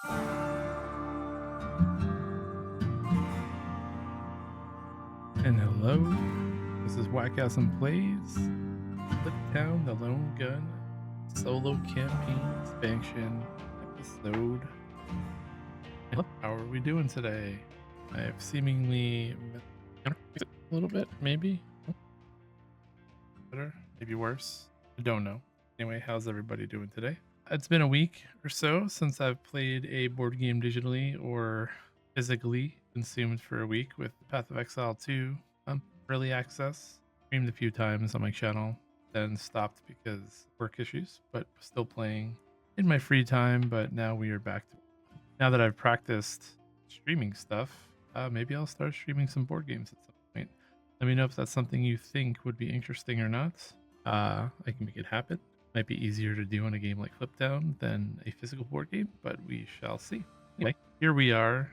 And hello, this is Wakasm Plays Fliptown The Lone Gun Solo Campaign Expansion episode. Hello, how are we doing today? I have seemingly a little bit, maybe better, maybe worse. I don't know. Anyway, how's everybody doing today? It's been a week or so since I've played a board game digitally or physically consumed for a week with Path of Exile 2 early access. Streamed a few times on my channel, then stopped because work issues, but still playing in my free time. But now we are back to, now that I've practiced streaming stuff, maybe I'll start streaming some board games at some point. Let me know if that's something you think would be interesting or not. I can make it happen. Might be easier to do on a game like Fliptown than a physical board game, but we shall see. Anyway, here we are.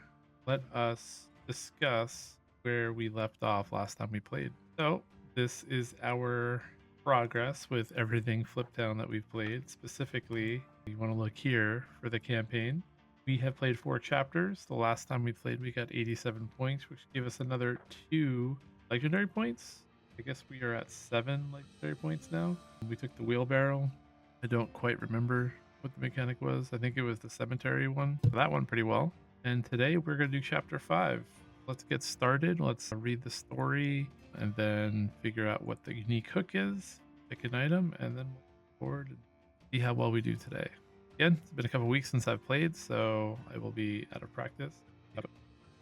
Let us discuss where we left off last time we played. So this is our progress with everything Fliptown that we've played. Specifically, you want to look here for the campaign. We have played 4 chapters. The last time we played, we got 87 points, which gave us another 2 legendary points. I guess we are at 7 legendary points now. We took the wheelbarrow. I don't quite remember what the mechanic was. I think it was the cemetery one. That one pretty well. And today we're going to do chapter 5. Let's get started. Let's read the story and then figure out what the unique hook is, pick an item, and then move forward and see how well we do today. Again, it's been a couple weeks since I've played, so I will be out of practice.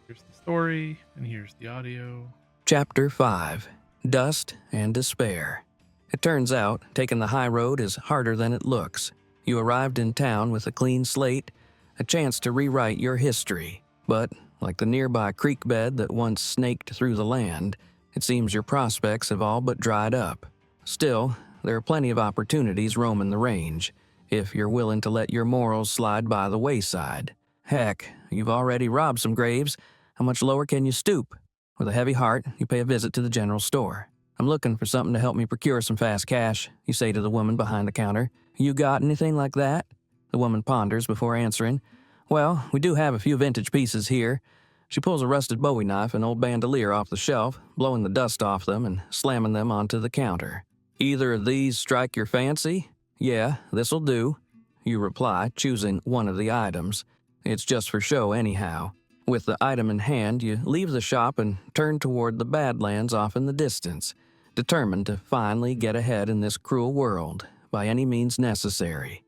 Here's the story, and here's the audio. Chapter 5. Dust and Despair. It turns out, taking the high road is harder than it looks. You arrived in town with a clean slate, a chance to rewrite your history. But, like the nearby creek bed that once snaked through the land, it seems your prospects have all but dried up. Still, there are plenty of opportunities roaming the range, if you're willing to let your morals slide by the wayside. Heck, you've already robbed some graves. How much lower can you stoop? With a heavy heart, you pay a visit to the general store. I'm looking for something to help me procure some fast cash, you say to the woman behind the counter. You got anything like that? The woman ponders before answering. Well, we do have a few vintage pieces here. She pulls a rusted bowie knife and old bandolier off the shelf, blowing the dust off them and slamming them onto the counter. Either of these strike your fancy? Yeah, this'll do, you reply, choosing one of the items. It's just for show anyhow. With the item in hand, you leave the shop and turn toward the Badlands off in the distance, determined to finally get ahead in this cruel world, by any means necessary.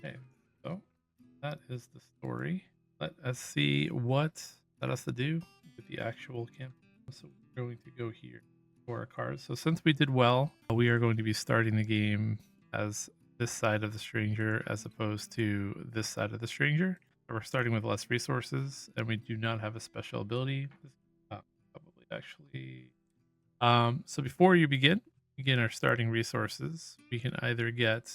Okay, so that is the story. Let us see what that has to do with the actual campaign. So we're going to go here for our cards. So since we did well, we are going to be starting the game as this side of the stranger as opposed to this side of the stranger. We're starting with less resources, and we do not have a special ability. Probably actually. So before you begin our starting resources, we can either get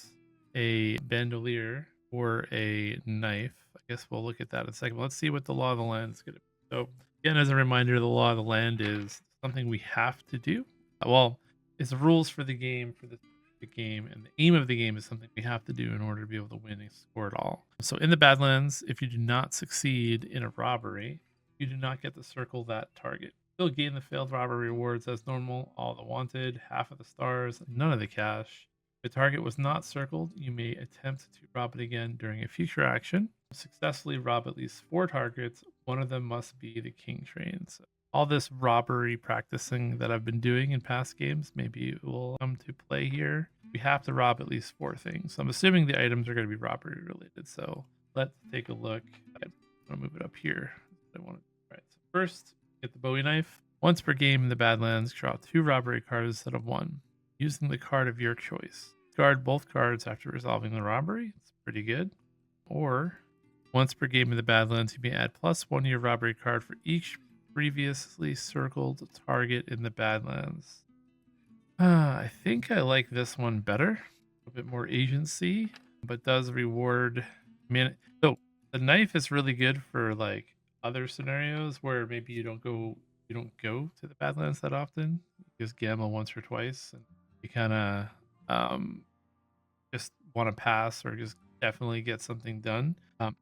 a bandolier or a knife. I guess we'll look at that in a second. But let's see what the law of the land is going to be. So again, as a reminder, the law of the land is something we have to do. Well, it's rules for the game game, and the aim of the game is something we have to do in order to be able to win and score it all. So in the Badlands, if you do not succeed in a robbery, you do not get to circle that target. You'll gain the failed robbery rewards as normal, all the wanted, half of the stars, none of the cash. If the target was not circled, you may attempt to rob it again during a future action. Successfully rob at least 4 targets, one of them must be the king train. So all this robbery practicing that I've been doing in past games, maybe it will come to play here. We have to rob at least 4 things. So I'm assuming the items are going to be robbery related. So let's take a look. I'm going to move it up here. I want to. All right. So first, get the Bowie knife. Once per game in the Badlands, draw 2 robbery cards instead of 1, using the card of your choice. Discard both cards after resolving the robbery. It's pretty good. Or once per game in the Badlands, you may add +1 to your robbery card for each previously circled target in the Badlands. I think I like this one better. A bit more agency, but does reward. So the knife is really good for like other scenarios where maybe you don't go to the Badlands that often. You just gamble once or twice, and you kind of just want to pass or just definitely get something done.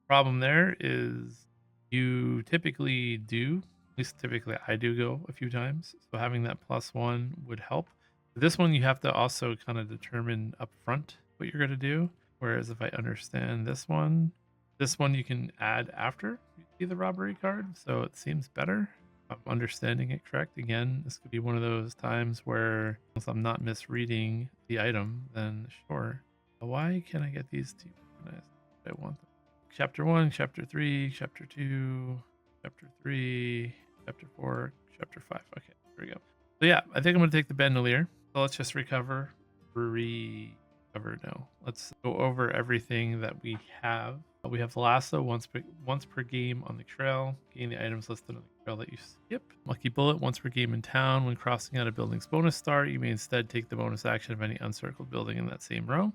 Problem there is you typically do, at least typically I do go a few times. So having that +1 would help. This one you have to also kind of determine up front what you're going to do. Whereas if I understand this one you can add after you see the robbery card. So it seems better. If I'm understanding it correct. Again, this could be one of those times where if I'm not misreading the item, then sure. Why can't I get these two? I want them. Chapter 1, Chapter 3, Chapter 2, Chapter 3, Chapter 4, Chapter 5. Okay, there we go. So yeah, I think I'm going to take the bandolier. So let's just recover. No. Let's go over everything that we have. We have the lasso once per game on the trail. Gain the items listed on the trail that you skip. Lucky bullet once per game in town. When crossing out a building's bonus star, you may instead take the bonus action of any uncircled building in that same row.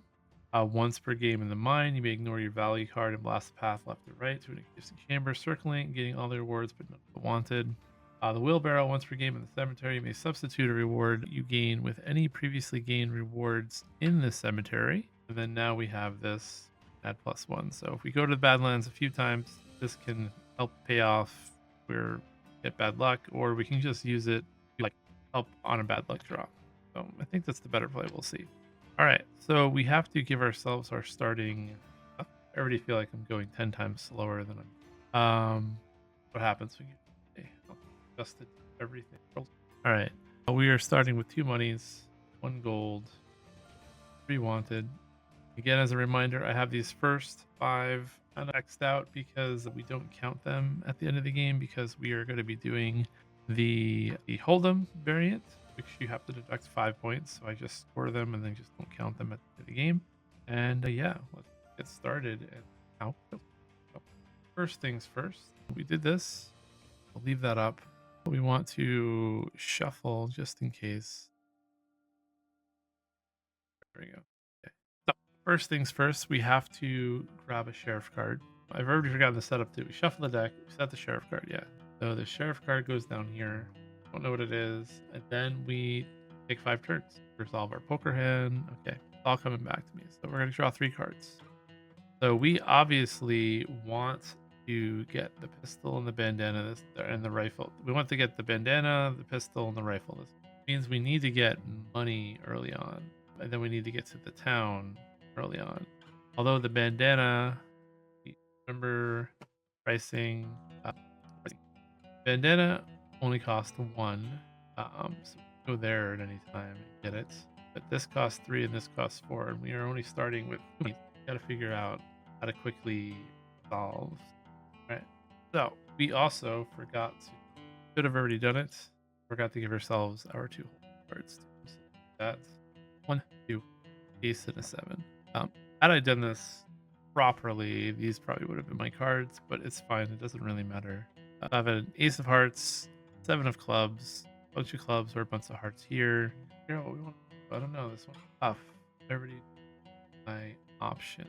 Once per game in the mine, you may ignore your value card and blast the path left or right to an existing chamber, circling, getting all the rewards but none of the wanted. The wheelbarrow, once per game in the cemetery, you may substitute a reward you gain with any previously gained rewards in the cemetery. And then now we have this add +1. So if we go to the Badlands a few times, this can help pay off where get bad luck, or we can just use it to like help on a bad luck draw. So I think that's the better play. We'll see. All right, so we have to give ourselves our starting. I already feel like I'm going 10 times slower than I'm. What happens when you adjusted everything? All right, we are starting with 2 monies, 1 gold, 3 wanted. Again, as a reminder, I have these first 5 kind of X'd out because we don't count them at the end of the game because we are going to be doing the Hold'em variant, which you have to deduct 5 points. So I just score them and then just don't count them at the end of the game. And yeah, let's get started. And now, first things first, we did this. I'll leave that up. We want to shuffle just in case. There we go. Okay. So first things first, we have to grab a sheriff card. I've already forgotten the setup too. We shuffle the deck, we set the sheriff card, yeah. So the sheriff card goes down here. Don't know what it is. And then we take 5 turns. Resolve our poker hand. Okay, it's all coming back to me. So we're gonna draw 3 cards. So we obviously want to get the pistol and the bandana and the rifle. We want to get the bandana, the pistol, and the rifle. This means we need to get money early on. And then we need to get to the town early on. Although the bandana, remember pricing, bandana only costs 1, so go there at any time and get it. But this costs 3 and this costs 4, and we are only starting with. We got to figure out how to quickly solve. All right. So we also should have already done it. Forgot to give ourselves our 2 cards. So that's 1, 2, ace and a 7. Had I done this properly, these probably would have been my cards, but it's fine. It doesn't really matter. I have an ace of hearts, 7 of clubs, a bunch of clubs, or a bunch of hearts here. Here, what we want. I don't know. This one tough. Everybody, my option.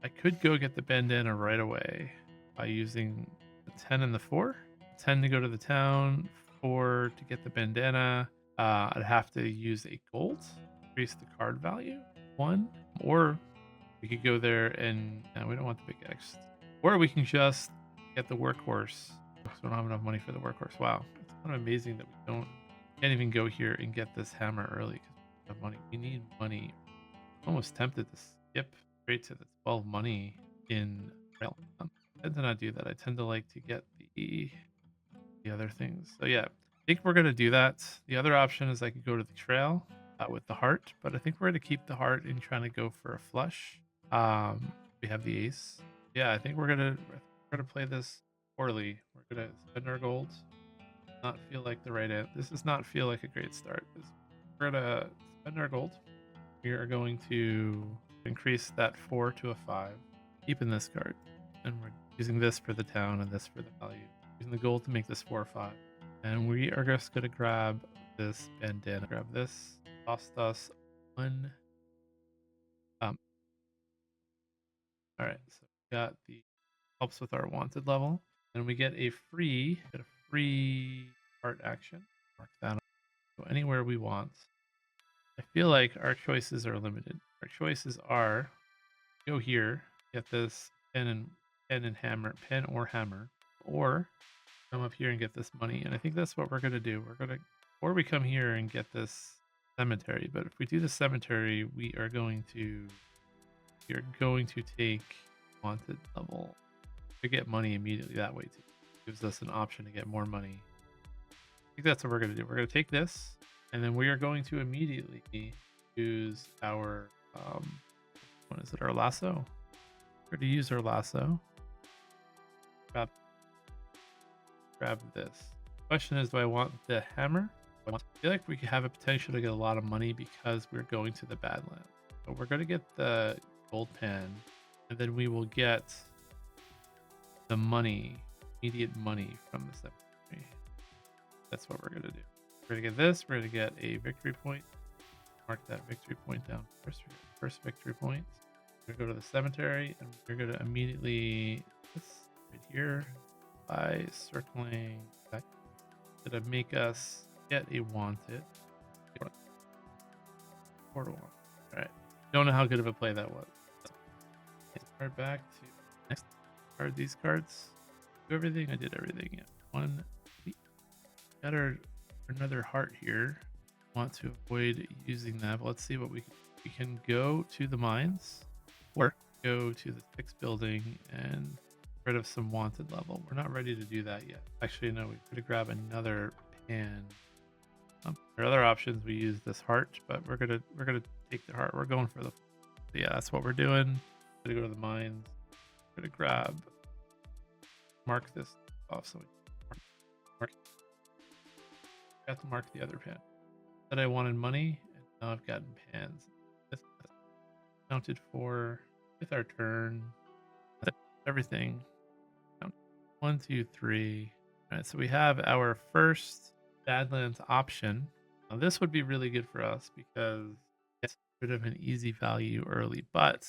I could go get the bandana right away by using the 10 and the 4. 10 to go to the town, 4 to get the bandana. I'd have to use a gold, increase the card value 1, or we could go there and we don't want the big X, or we can just get the workhorse. So we don't have enough money for the workhorse. Wow, it's kind of amazing that we can't even go here and get this hammer early because we have money. We need money. I'm almost tempted to skip straight to the 12 money in rail. I tend to not do that. I tend to like to get the other things. So yeah, I think we're gonna do that. The other option is I could go to the trail with the heart, but I think we're gonna keep the heart and trying to go for a flush. We have the ace. Yeah, I think we're gonna play this poorly. We're gonna spend our gold. Not feel like the right end. This does not feel like a great start. We're gonna spend our gold. We are going to increase that 4 to a 5, keeping this card, and we're using this for the town and this for the value. Using the gold to make this 4 or 5, and we are just gonna grab this bandana. Grab this. Cost us 1. All right, so we got the helps with our wanted level, and we get a free art action. Mark that on. Go anywhere we want. I feel like our choices are limited. Our choices are go here, get this pen or hammer, or come up here and get this money. And I think that's what we're gonna do. Or we come here and get this cemetery. But if we do the cemetery, we are going to take wanted level to get money immediately that way too. Gives us an option to get more money. I think that's what we're gonna do. We're gonna take this, and then we are going to immediately use our what is it? Our lasso. We're going to use our lasso. Grab this. Question is, do I want the hammer? I feel like we could have a potential to get a lot of money because we're going to the Badlands. So we're going to get the gold pen, and then we will get the money, immediate money from the cemetery. That's what we're going to do. We're going to get this. We're going to get a victory point. Mark that victory point down first. First victory point. We're going to go to the cemetery, and we're going to immediately this right here by circling back. It's going to make us get a wanted. Portal one. All right. Don't know how good of a play that was. Card back to next card. These cards. Do everything. I did everything. Yeah. One. Got another heart here. Want to avoid using that, but let's see what we can go to the mines or go to the 6th building and get rid of some wanted level. We're not ready to do that yet. Actually, no, we could grab another pan. There are other options. We use this heart, but we're gonna take the heart. We're going for the yeah. That's what we're doing. We're gonna go to the mines. We're gonna mark this off. So we got to mark the other pan. That I wanted money, and now I've gotten pans. This counted for with our turn. Everything. 1, 2, 3. All right, so we have our first Badlands option. Now this would be really good for us because it's a bit of an easy value early, but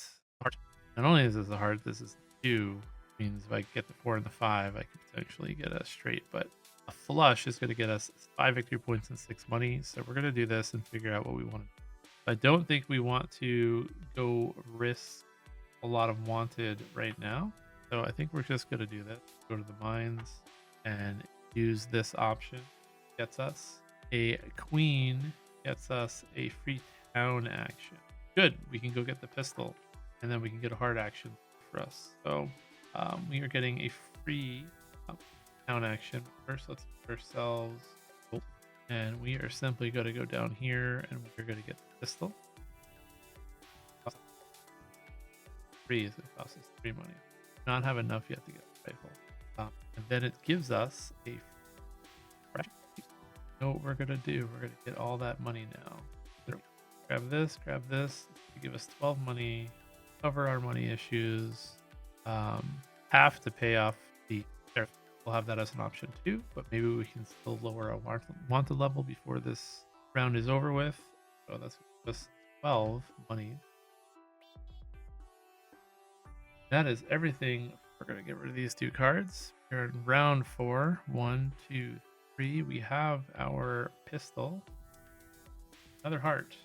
not only is this a hard, this is 2. Means if I get the 4 and the 5, I could potentially get a straight, but a flush is going to get us 5 victory points and 6 money. So we're going to do this and figure out what we want to do. I don't think we want to go risk a lot of wanted right now. So I think we're just going to do this. Go to the mines and use this option. Gets us a queen, gets us a free town action. Good. We can go get the pistol, and then we can get a hard action for us. So we are getting a free town action. First, let's get ourselves, and we are simply going to go down here, and we're going to get the pistol. 3 is it costs us 3 money. Not have enough yet to get the rifle, and then it gives us a. Know what we're gonna do? We're gonna get all that money now. Grab this. Give us 12 money. Cover our money issues. Have to pay off the. We'll have that as an option too, but maybe we can still lower our wanted level before this round is over with. So that's just 12 money. That is everything. We're going to get rid of these 2 cards. We're in round 4. 1, 2, 3. We have our pistol. Another heart.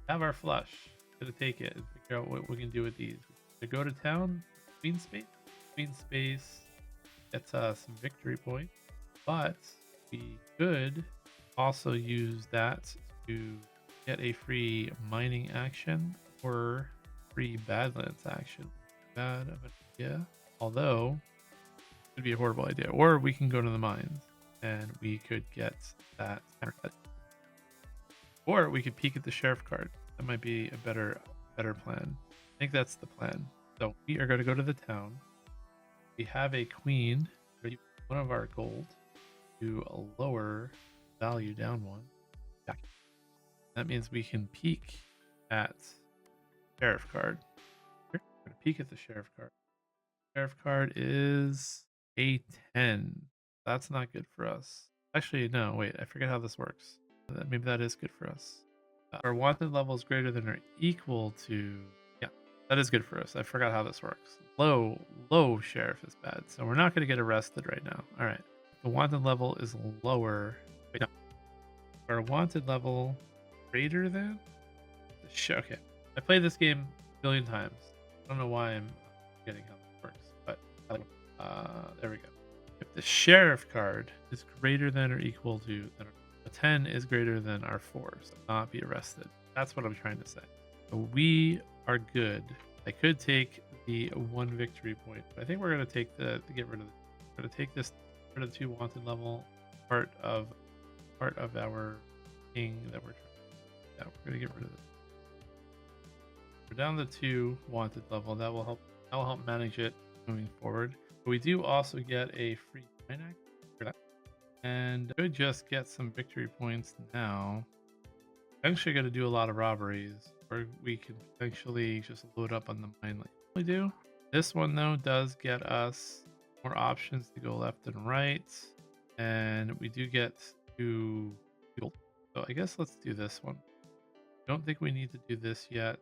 Have our flush. Going to take it and figure out what we can do with these. To go to town, Queen Space. Queen Space gets us some victory points, but we could also use that to get a free mining action or free Badlands action. Bad of an idea, although it would be a horrible idea. Or we can go to the mines and we could get that haircut. Or we could peek at the sheriff card. That might be a better plan. I think that's the plan. So we are going to go to the town. We have a queen. One of our gold to a lower value down 1. That means we can peek at sheriff card. We're going to peek at the sheriff card. Sheriff card is a 10. That's not good for us. Actually, no, wait, I forget how this works. Maybe that is good for us. Our wanted level is greater than or equal to, yeah, that is good for us. I forgot how this works. Low sheriff is bad, so we're not going to get arrested right now. All right, the wanted level is lower. Wait, no. Our wanted level greater than? Okay, I played this game a billion times. I don't know why I'm forgetting how that works. But there we go. If the sheriff card is greater than or equal to a 10 is greater than our 4, so not be arrested. That's what I'm trying to say. So we are good. I could take the 1 victory point, but I think we're gonna take the get rid of the. We're gonna take this rid of the 2 wanted level part of our king that we're trying. Yeah, we're gonna get rid of it. We're down to 2 wanted level. That will help manage it moving forward. But we do also get a free mine act for that, and could just get some victory points now. Eventually, got to do a lot of robberies, or we can potentially just load up on the mine like we do. This one though does get us more options to go left and right, and we do get to. So I guess let's do this one. Don't think we need to do this yet.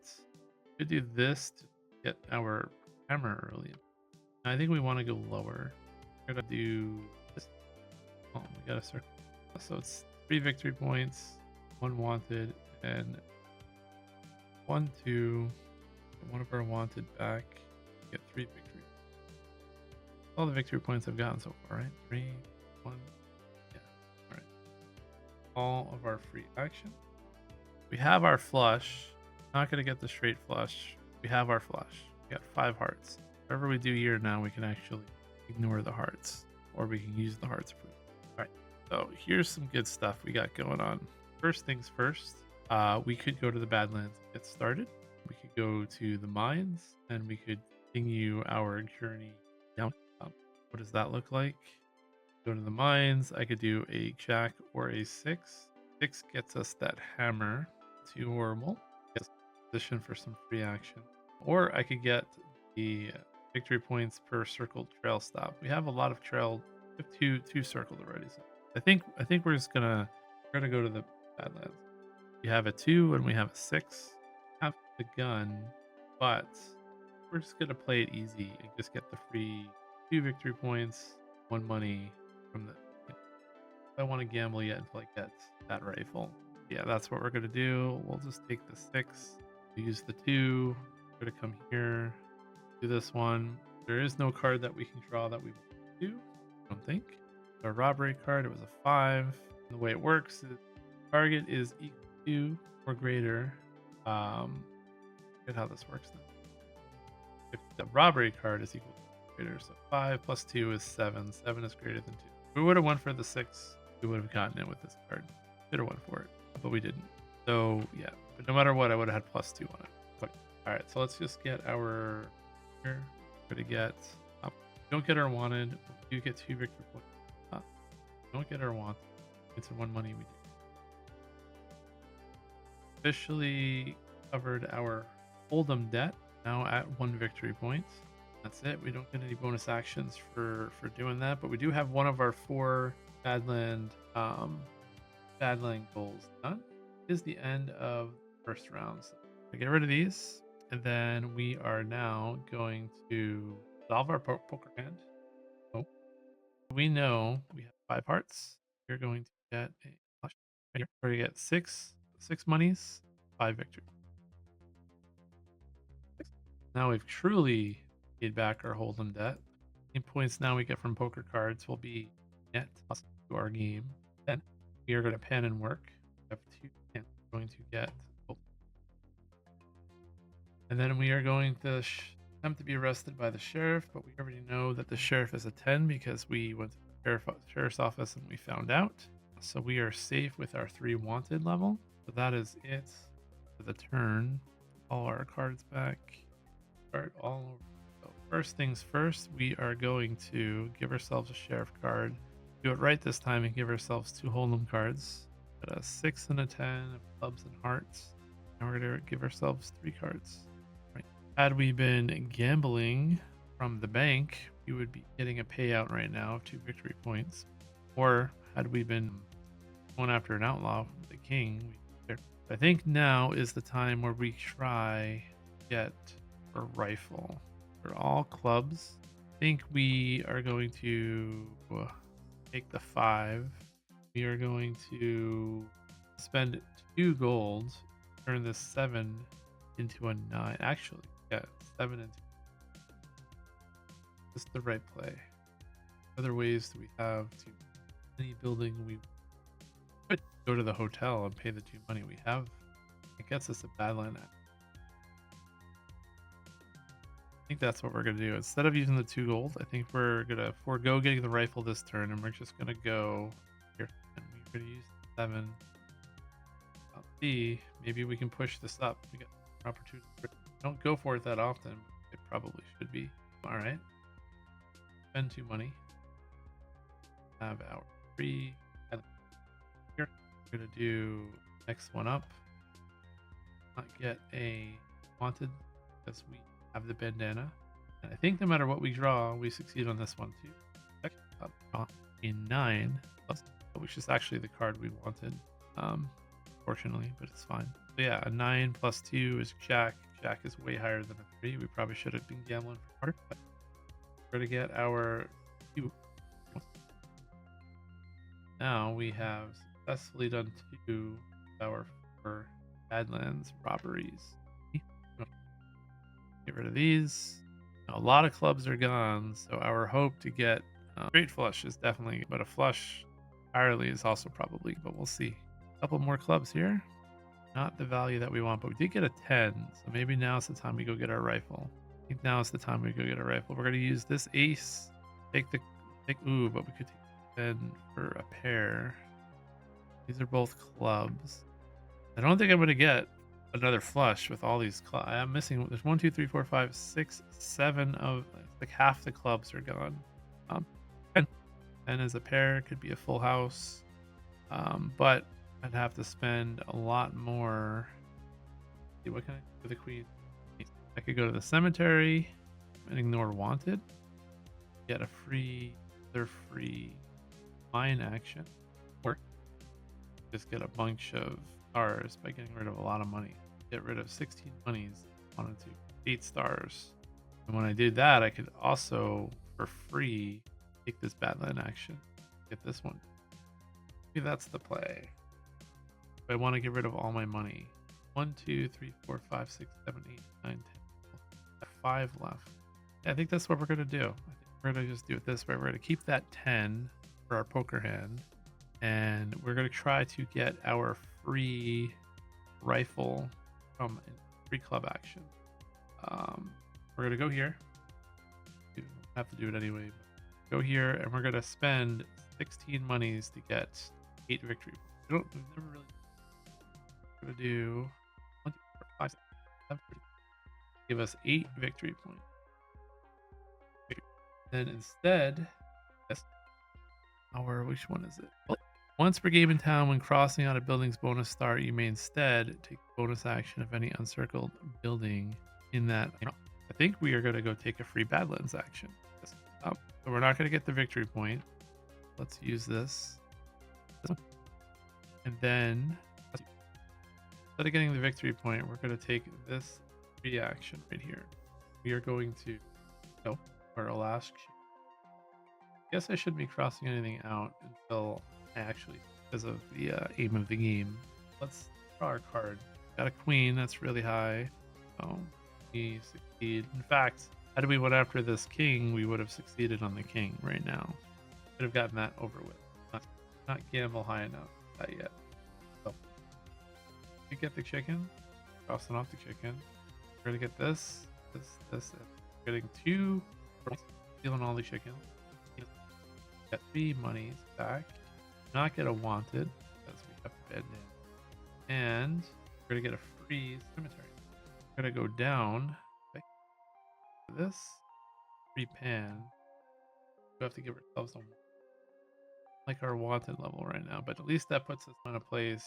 We could do this to get our hammer early. I think we want to go lower. We're gonna do this. Oh, we got a circle. So it's 3 victory points, 1 wanted, and 1, 2. Get 1 of our wanted back. Get 3 victory. All the victory points I've gotten so far, right? 3, 1. Yeah. All right. All of our free action. We have our flush. Not gonna get the straight flush. We have our flush. We got 5 hearts. Whatever we do here now, we can actually ignore the hearts, or we can use the hearts. All right. So here's some good stuff we got going on. First things first, we could go to the Badlands and get started. We could go to the mines, and we could continue our journey down. What does that look like? Go to the mines. I could do a jack or a 6. 6 gets us that hammer. Too horrible. Gets position for some free action. Or I could get the victory points per circled trail stop. We have a lot of trail. We have two circled already. So I think we're just gonna go to the Badlands. We have a 2 and we have a 6. Have the gun, but we're just gonna play it easy and just get the free 2 victory points, 1 money from the. I don't want to gamble yet until I get that rifle. Yeah, that's what we're gonna do. We'll just take the 6. We use the 2. We're gonna come here. Do this one. There is no card that we can draw that we do. I don't think. A robbery card. It was a 5. And the way it works is target is equal to or greater. Look at how this works now. If the robbery card is equal to or greater, so 5 plus 2 is 7. 7 is greater than 2. If we would have went for the 6, we would have gotten it with this card. Should have went for it, but we didn't. So yeah, but no matter what, I would have had +2 on it. But, all right, so let's just get our. Here. We're gonna get. Don't get our wanted. We do get 2 victory points. Don't get our wanted. It's 1 money we do. Officially covered our hold'em debt. Now at 1 victory point. That's it. We don't get any bonus actions for doing that, but we do have 1 of our 4 Badland goals done. This is the end of the first round. So I get rid of these, and then we are now going to solve our poker hand. Oh, we know we have 5 hearts. We're going to get a flush right here. We're going to get 6 monies, 5 victory. Now we've truly paid back our hold'em debt. The points now we get from poker cards will be net plus to our game. Then we are going to pen and work. We have 2 pens. We're going to get. And then we are going to attempt to be arrested by the sheriff, but we already know that the sheriff is a 10 because we went to the sheriff's office and we found out. So we are safe with our 3 wanted level. So that is it for the turn. All our cards back. Start all over. So first things first, we are going to give ourselves a sheriff card. Do it right this time and give ourselves 2 hold'em cards. Got a 6 and a 10 of clubs and hearts. And we're going to give ourselves 3 cards. Right. Had we been gambling from the bank, we would be getting a payout right now of 2 victory points. Or had we been going after an outlaw, the king, I think now is the time where we try to get a rifle. For all clubs, I think we are going to take the 5. We are going to spend 2 gold, turn this 7 into a 9. Actually, yeah, 7 into. Is the right play? Other ways do we have to any building we could go to the hotel and pay the 2 money we have? It gets us a Badland. I think that's what we're gonna do. Instead of using the 2 gold, I think we're gonna forego getting the rifle this turn, and we're just gonna go here. And we're gonna use 7. Let's see, maybe we can push this up. We got an opportunity. Don't go for it that often, but it probably should be. All right. Spend 2 money. Have our 3. Here. We're gonna do next one up. Not get a wanted because we have the bandana. And I think no matter what we draw, we succeed on this one too. A 9 plus, which is actually the card we wanted. Fortunately, but it's fine. So yeah, a 9 plus 2 is Jack. Jack is way higher than a 3. We probably should have been gambling for harder. But we're gonna get our 2. Now we have successfully done 2 of our 4 Badlands robberies. Get rid of these. Now, a lot of clubs are gone, so our hope to get straight flush is definitely, but a flush entirely is also probably, but we'll see. A couple more clubs here. Not the value that we want, but we did get a 10, so maybe now's the time we go get our rifle. I think now is the time we go get a rifle. We're going to use this ace. Ooh, but we could take 10 for a pair. These are both clubs. I don't think I'm going to get another flush with all these clubs. I'm missing. There's 1, 2, 3, 4, 5, 6, 7 of like half the clubs are gone. 10 as a pair could be a full house, but I'd have to spend a lot more. See, what can I do with the queen? I could go to the cemetery and ignore wanted. Get a free, other free mine action, or just get a bunch of stars by getting rid of a lot of money. Get rid of 16 monies. Wanted to 8 stars, and when I did that, I could also for free take this Badland action. Get this one. Maybe that's the play. If I want to get rid of all my money. 1, 2, 3, 4, 5, 6, 7, 8, 9, 10. 5 left. Yeah, I think that's what we're gonna do. I think we're gonna just do it this way. We're gonna keep that 10 for our poker hand, and we're gonna try to get our free rifle from a free club action. We're gonna go here. We don't have to do it anyway. But go here, and we're gonna spend 16 monies to get 8 victory. We've never really. We're gonna do 1, 2, 4, 5, 6, 7, 8. Give us 8 victory points. Then instead, yes, which one is it? Well, once per game in town, when crossing out a building's bonus star, you may instead take bonus action of any uncircled building in that. I think we are going to go take a free Badlands action. So we're not going to get the victory point. Let's use this. And then, instead of getting the victory point, we're going to take this free action right here. We are going to go for our last. I guess I shouldn't be crossing anything out until I actually, because of the aim of the game. Let's draw our card. Got a queen, that's really high. So we succeed. In fact, had we went after this king, we would have succeeded on the king right now. Could have gotten that over with. Not gamble high enough yet. So we get the chicken, crossing off the chicken. We're gonna get this. And we're getting 2, stealing all the chicken. Get 3 monies back. Not get a wanted because we have bed in. And we're gonna get a free cemetery. We're gonna go down. Okay. This free pan. We have to give ourselves like our wanted level right now, but at least that puts us in a place.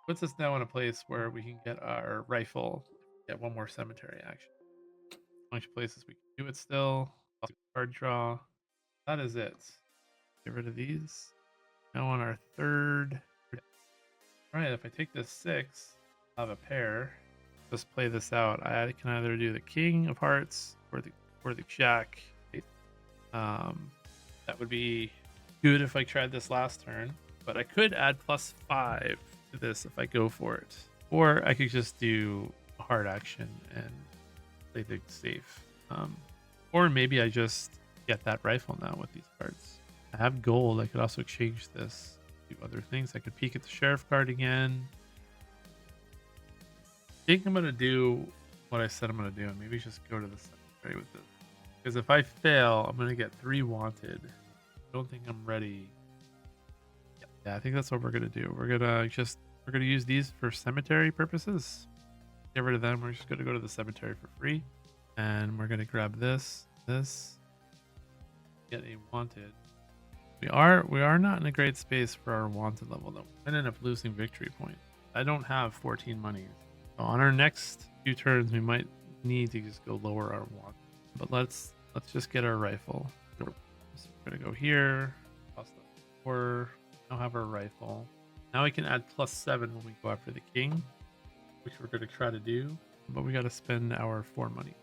Puts us now in a place where we can get our rifle. Get 1 more cemetery action. A bunch of places we can do it still. Card draw. That is it. Get rid of these. Now on our 3rd. Alright, if I take this 6, I'll have a pair. Just play this out. I can either do the king of hearts or the jack. That would be good if I tried this last turn. But I could add +5 to this if I go for it. Or I could just do a hard action and play things safe. Or maybe I just get that rifle now with these cards. I have gold. I could also exchange this to other things. I could peek at the sheriff card again. I think I'm going to do what I said I'm going to do and maybe just go to the cemetery with this. Because if I fail, I'm going to get 3 wanted. I don't think I'm ready. Yeah, I think that's what we're going to do. We're going to use these for cemetery purposes. Get rid of them. We're just going to go to the cemetery for free. And we're going to grab this, get a wanted. We are not in a great space for our wanted level though. I end up losing victory points. I don't have 14 monies. So on our next few turns, we might need to just go lower our want. But let's just get our rifle. So we're gonna go here. Or now have our rifle. Now we can add +7 when we go after the king, which we're gonna try to do. But we got to spend our 4 money.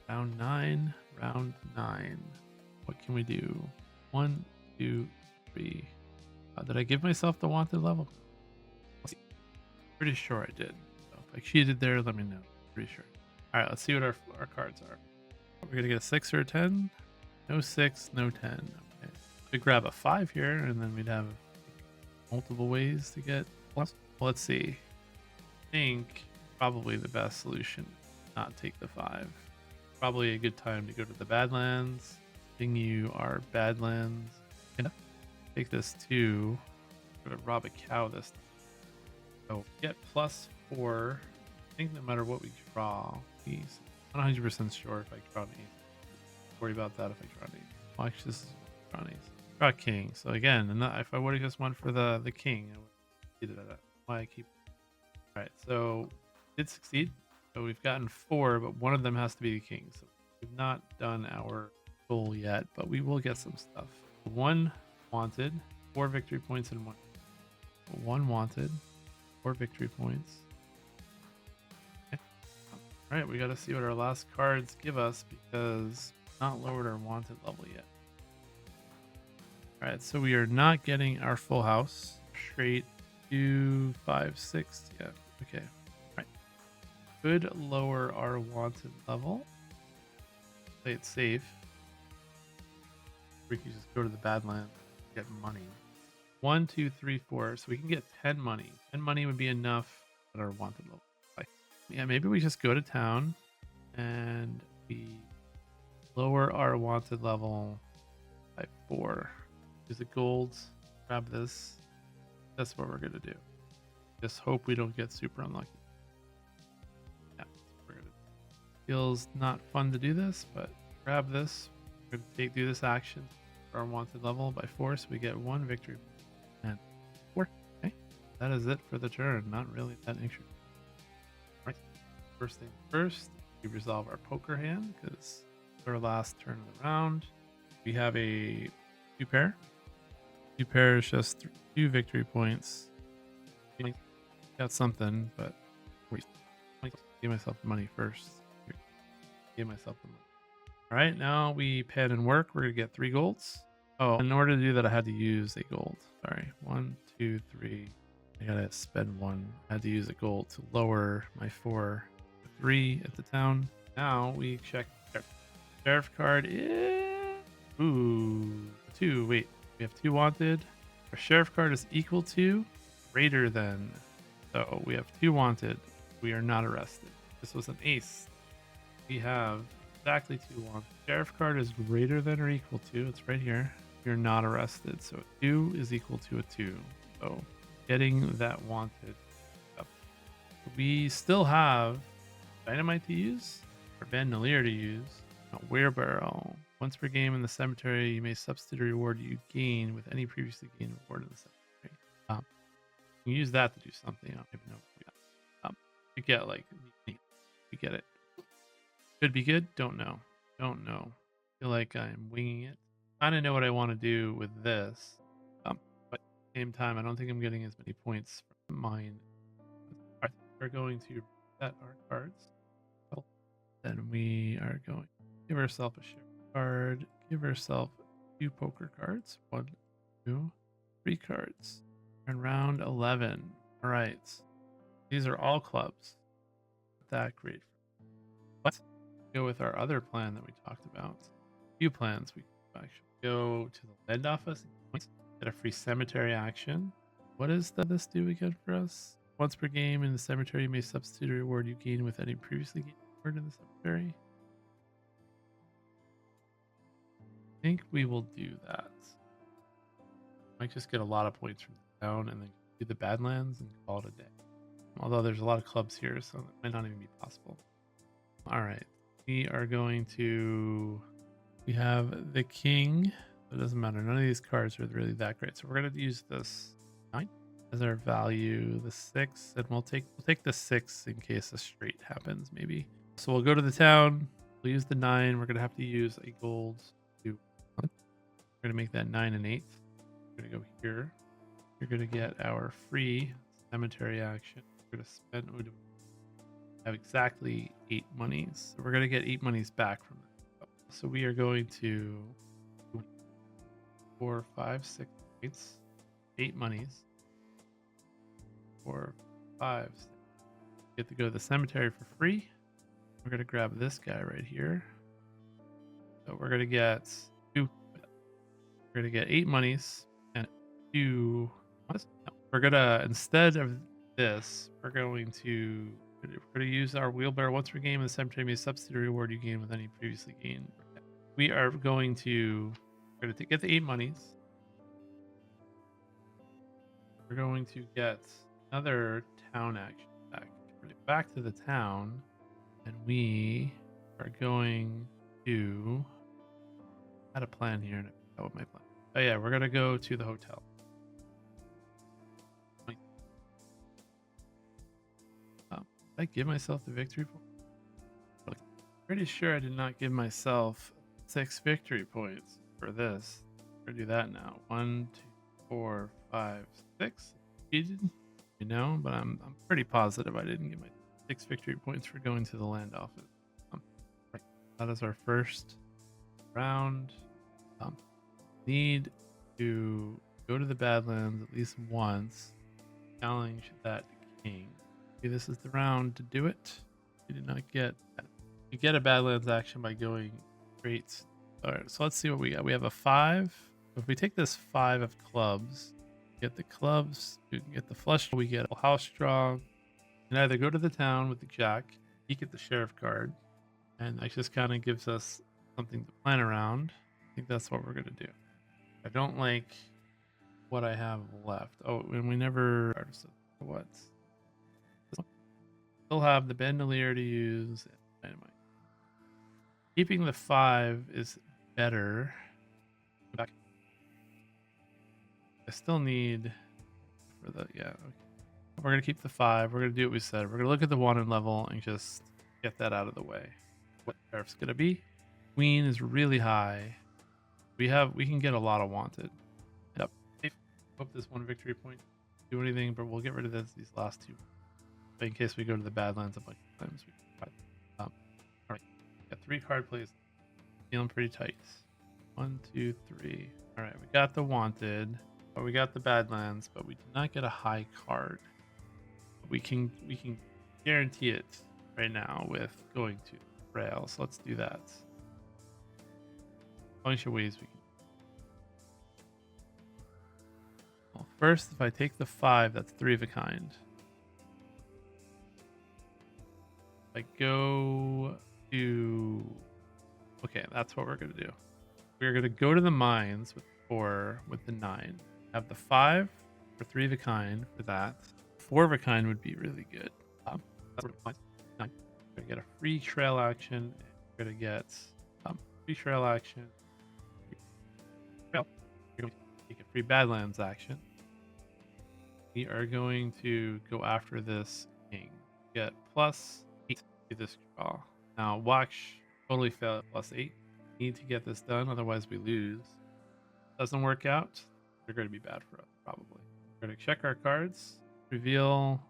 Round 9. Round 9. What can we do? 1, 2, 3. Did I give myself the wanted level? Pretty sure I did. So if I cheated there, let me know. Pretty sure. All right, let's see what our cards are. We're gonna get a 6 or a 10. No 6, no 10. Okay. We grab a 5 here, and then we'd have multiple ways to get plus. Let's see. I think probably the best solution, not take the 5. Probably a good time to go to the Badlands. Bring you our Badlands. Take this too. We're gonna rob a cow this time. So get +4. I think no matter what we draw, he's 100% sure if I draw an ace. Worry about that if I draw an ace. Well, actually, this is draw an ace. Draw a king. So again, if I would have just went for the king, I would have that. Why I keep. All right, so did succeed. So we've gotten 4, but one of them has to be the king. So we've not done our goal yet, but we will get some stuff. 1 wanted, 4 victory points, and 1 wanted, 4 victory points. Okay. All right, we got to see what our last cards give us because we've not lowered our wanted level yet. All right, so we are not getting our full house. Straight 2, 5, 6. Yeah, okay. Could lower our wanted level. Play it safe. We can just go to the Badlands, get money. 1, 2, 3, 4. So we can get 10 money. 10 money would be enough at our wanted level. Yeah, maybe we just go to town and we lower our wanted level by 4. Use the gold. Grab this. That's what we're gonna do. Just hope we don't get super unlucky. Feels not fun to do this, but grab this. We're going to do this action for our wanted level by 4, so we get 1 victory. And 4. Okay. That is it for the turn. Not really that interesting. Right. First thing first, we resolve our poker hand because it's our last turn of the round. We have a 2 pair. 2 pair is just 2 victory points. Got something, but wait. Give myself the money first. Give myself the money. All right, now we pad and work. We're gonna get 3 golds. Oh, in order to do that, I had to use a gold. Sorry, 1, 2, 3. I gotta spend 1. I had to use a gold to lower my 4 to 3 at the town. Now we check sheriff card. Ooh, 2. Wait, we have 2 wanted. Our sheriff card is equal to, greater than. So we have 2 wanted. We are not arrested. This was an ace. We have exactly 2 wanted. Sheriff card is greater than or equal to. It's right here. You're not arrested. So a 2 is equal to a 2. So getting that wanted up. We still have dynamite to use, or bandolier to use, a wheelbarrow. Once per game in the cemetery, you may substitute a reward you gain with any previously gained reward in the cemetery. You can use that to do something. I don't even know. You get like, you get it. Could be good. Don't know. Feel like I'm winging it. I don't know what I want to do with this. But at the same time, I don't think I'm getting as many points from mine. We're going to set our cards. Then we are going to give ourselves a share card. Give ourselves 2 poker cards. 1, 2, 3 cards. And round 11. All right. These are all clubs. Not that great. What? go with our other plan that we talked about. A few plans. We could actually go to the land office, get a free cemetery action. What does this do again for us? Once per game in the cemetery, you may substitute a reward you gain with any previously gained reward in the cemetery. I think we will do that. Might just get a lot of points from the town and then do the Badlands and call it a day. Although there's a lot of clubs here, so that might not even be possible. All right. We are going to... We have the king. It doesn't matter. None of these cards are really that great. So we're going to use this 9 as our value, the 6, and we'll take the 6 in case a straight happens, maybe. So we'll go to the town. We'll use the 9. We're going to have to use a gold. We're going to make that 9 and 8. We're going to go here. You're going to get our free cemetery action. We're going to spend... We have exactly 8 monies. So we're going to get 8 monies back from this. So we are going to 4, 5, 6, 8 monies. 4, 5, 6. Get to go to the cemetery for free. We're going to grab this guy right here. So we're going to get 2. We're going to get 8 monies and 2. We're going to, instead of this, we're going to use our wheelbarrow once per game in the cemetery. May substitute reward you gain with any previously gained. We are going to get the 8 monies. We're going to get another town action back. Back to the town, and we are going to... I had a plan here, and I forgot what my plan. Oh yeah, we're gonna go to the hotel. Did I give myself the victory point? Pretty sure I did not give myself 6 victory points for this. We're gonna do that now. 1, 2, 4, 5, 6. You know, but I'm pretty positive I didn't get my 6 victory points for going to the land office. That is our first round. Need to go to the Badlands at least once. Challenge that king. Okay, this is the round to do it. We did not get... You get a Badlands action by going straight. Alright, so let's see what we got. We have a 5. If we take this 5 of clubs, get the clubs, we can get the flush, we get a house draw. And either go to the town with the jack, you get the sheriff card, and that just kind of gives us something to plan around. I think that's what we're going to do. I don't like what I have left. Oh, and we never... What? Still have the bandolier to use. Dynamite. Keeping the 5 is better. I still need for the... Yeah, okay. We're going to keep the 5. We're going to do what we said. We're going to look at the wanted level and just get that out of the way. What sheriff's going to be? Queen is really high. We can get a lot of wanted. Yep. Hope this 1 victory point do anything, but we'll get rid of these last 2. In case we go to the Badlands a bunch of times. All right. Got 3 card plays. Feeling pretty tight. 1, 2, 3. All right. We got the wanted. But we got the Badlands, but we did not get a high card. We can guarantee it right now with going to rail. So let's do that. A bunch of ways we can. Well, first, if I take the 5, that's 3 of a kind. If I go to... Okay, that's what we're going to do. We're going to go to the mines with 4 with the 9. Have the 5 for 3 of a kind for that. 4 of a kind would be really good. That's what we're going to get a free trail action. We're going to get free trail action. You're going to take a free Badlands action. We are going to go after this king. Get +8 to this draw. Now watch totally fail at +8. Need to get this done, otherwise we lose. Doesn't work out. They're going to be bad for us, probably. We're going to check our cards, reveal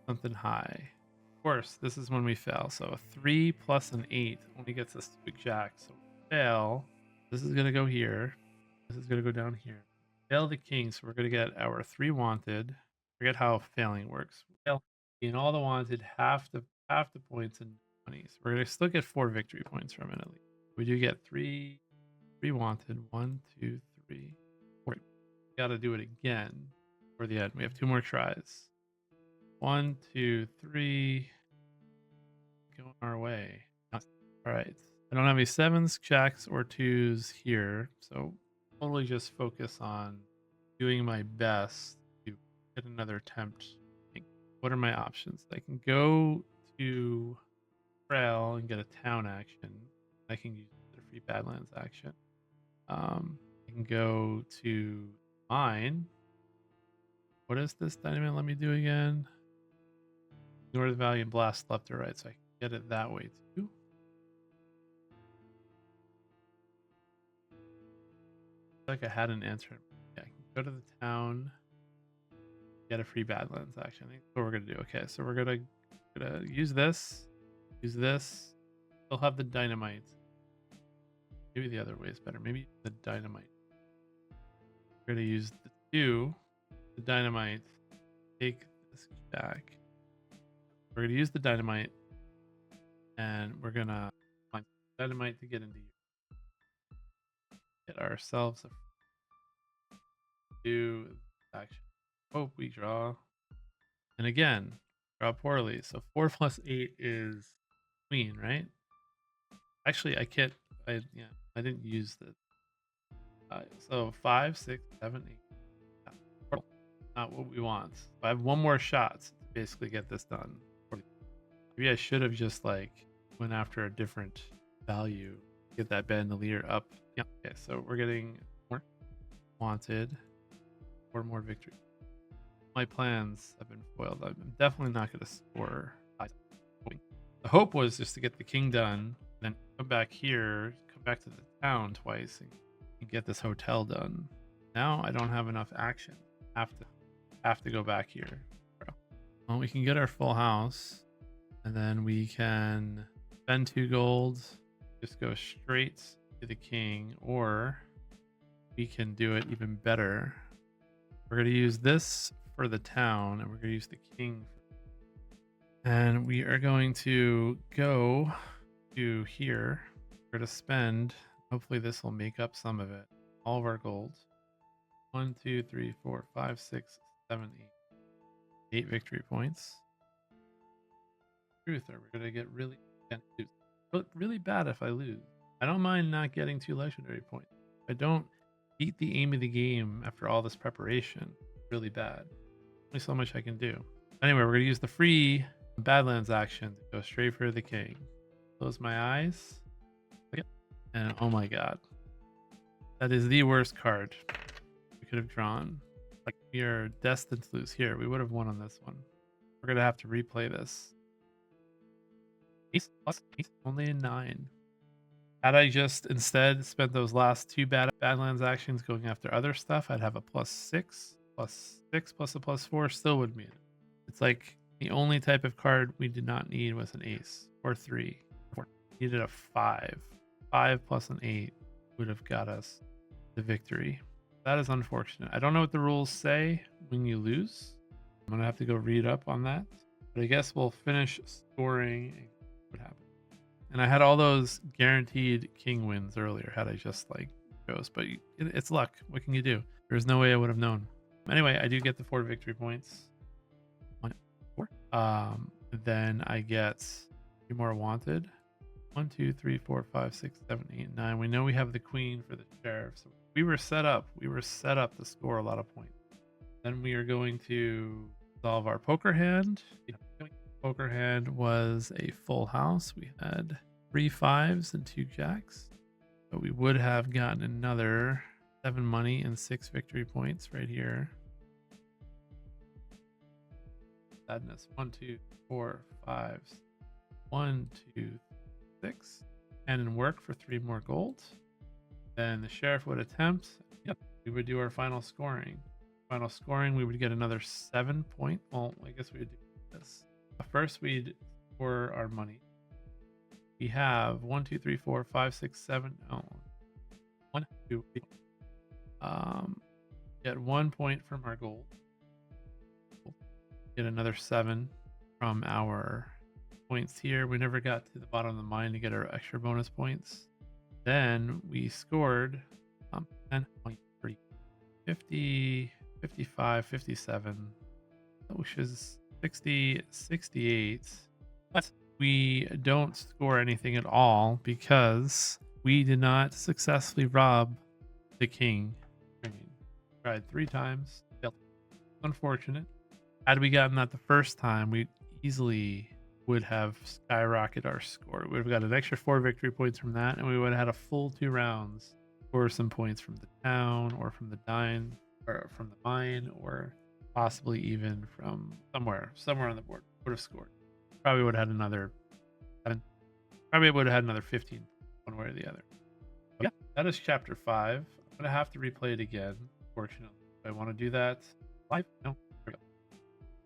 something high. Of course, this is when we fail. So a 3 plus an 8 only gets us to a jack. So we fail. This is going to go here. This is going to go down here. Fail the king, so we're going to get our 3 wanted. Forget how failing works. Fail in all the wanted, half the points, and money. So we're gonna still get 4 victory points from it at least. We do get three wanted. 1, 2, 3, 4. Got to do it again for the end. We have 2 more tries. 1, 2, 3. Going our way. All right. I don't have any 7s, jacks, or 2s here, so totally just focus on doing my best to get another attempt. What are my options? I can go to Trail and get a town action. I can use the free Badlands action. I can go to mine. What is this dynamite? Let me do again. Ignore the value and blast left or right, so I can get it that way too. Like I had an answer. Yeah, I can go to the town, get a free Badlands action. I think that's what we're gonna do. Okay, so we're gonna use this, Still have the dynamite. Maybe the other way is better. Maybe the dynamite. We're gonna use the 2, the dynamite. Take this back. We're gonna use the dynamite, and we're gonna find dynamite to get into you. Get ourselves a do action. Hope we draw. And again, draw poorly. So 4 plus 8 is queen, right? Actually, I can't. I didn't use this. So 5, 6, 7, 8. Not what we want. I have 1 more shot to basically get this done. Maybe I should have just like went after a different value. Get that bandolier up. Yeah. Okay, so we're getting more wanted. 4 more victory. My plans have been foiled. I'm definitely not going to score. The hope was just to get the king done, then come back here, come back to the town twice, and get this hotel done. Now I don't have enough action. Have to go back here. Well, we can get our full house, and then we can spend 2 gold, just go straight to the king, or we can do it even better. We're going to use this for the town, and we're going to use the king. And we are going to go to here. We're going to spend, hopefully this will make up some of it, all of our gold. 1, 2, 3, 4, 5, 6, 7, 8. 8 victory points. Truth, are we going to get really bad if I lose? I don't mind not getting 2 legendary points. I don't beat the aim of the game after all this preparation. Really bad. Only so much I can do. Anyway, we're going to use the free Badlands action to go straight for the king. Close my eyes. And oh my god. That is the worst card we could have drawn. Like, we are destined to lose here. We would have won on this one. We're going to have to replay this. Ace plus ace, only a 9. Had I just instead spent those last 2 Badlands actions going after other stuff, I'd have a +6, +6 plus a +4 still would mean it. It's like the only type of card we did not need was an ace or 3. We needed a 5. 5 plus an 8 would have got us the victory. That is unfortunate. I don't know what the rules say when you lose. I'm gonna have to go read up on that. But I guess we'll finish scoring and what happened. And I had all those guaranteed king wins earlier had I just like chose, but it's luck. What can you do? There's no way I would have known. Anyway, I do get the 4 victory points. 1, 4. Then I get 3 more wanted. 1, 2, 3, 4, 5, 6, 7, 8, 9. We know we have the queen for the sheriff, so we were set up. We were set up to score a lot of points. Then we are going to solve our poker hand. Poker hand was a full house. We had 3 5s and 2 jacks, but we would have gotten another 7 money and 6 victory points right here. Sadness. 1, 2, 4, 5s. 1, 2, 6. And in work for 3 more gold. Then the sheriff would attempt. Yep. We would do our final scoring. Final scoring, we would get another 7 point. Well, I guess we would do this. First, we'd score our money. We have 1, 2, 3, 4, 5, 6, 7. Oh, 1, 2, 3. Get 1 point from our gold. Get another 7 from our points here. We never got to the bottom of the mine to get our extra bonus points. Then we scored 10, 20, 30, 50, 55, 57, which is 60, 68. But we don't score anything at all because we did not successfully rob the king. I mean, tried 3 times. Failed. Unfortunate. Had we gotten that the first time, we easily would have skyrocketed our score. We would have got an extra 4 victory points from that, and we would have had a full 2 rounds for some points from the town or from the or from the mine, or possibly even from somewhere on the board. Would have scored. Probably would have had another 7. Probably would have had another 15, one way or the other. But yeah, that is chapter 5. I'm gonna have to replay it again. Fortunately, do I want to do that live? No.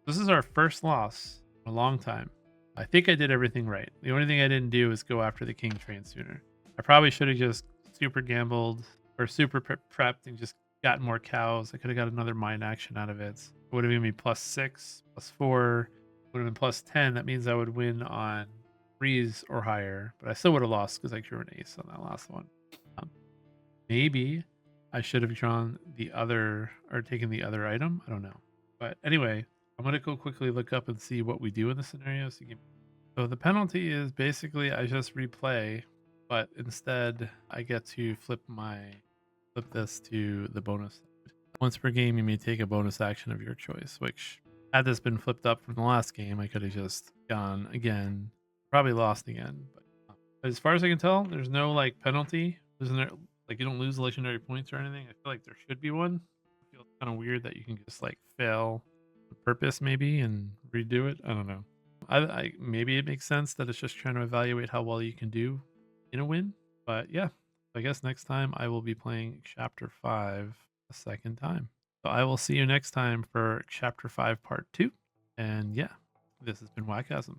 This is our first loss in a long time. I think I did everything right. The only thing I didn't do is go after the king train sooner. I probably should have just super gambled or super prepped and just gotten more cows. I could have got another mine action out of it. It would have given me +6, +4, would have been +10. That means I would win on 3s or higher, but I still would have lost because I drew an ace on that last one. Maybe I should have drawn the other or taken the other item. I don't know. But anyway, I'm going to go quickly look up and see what we do in the scenario. So the penalty is basically I just replay, but instead I get to flip this to the bonus. Once per game, you may take a bonus action of your choice, which had this been flipped up from the last game, I could have just gone again, probably lost again. But as far as I can tell, there's no like penalty. Isn't there? Like you don't lose legendary points or anything. I feel like there should be one. It feels kind of weird that you can just like fail on purpose maybe and redo it. I don't know. I maybe it makes sense that it's just trying to evaluate how well you can do in a win. But yeah, I guess next time I will be playing chapter 5 a second time. So I will see you next time for chapter 5 part 2. And yeah, this has been Wakasm.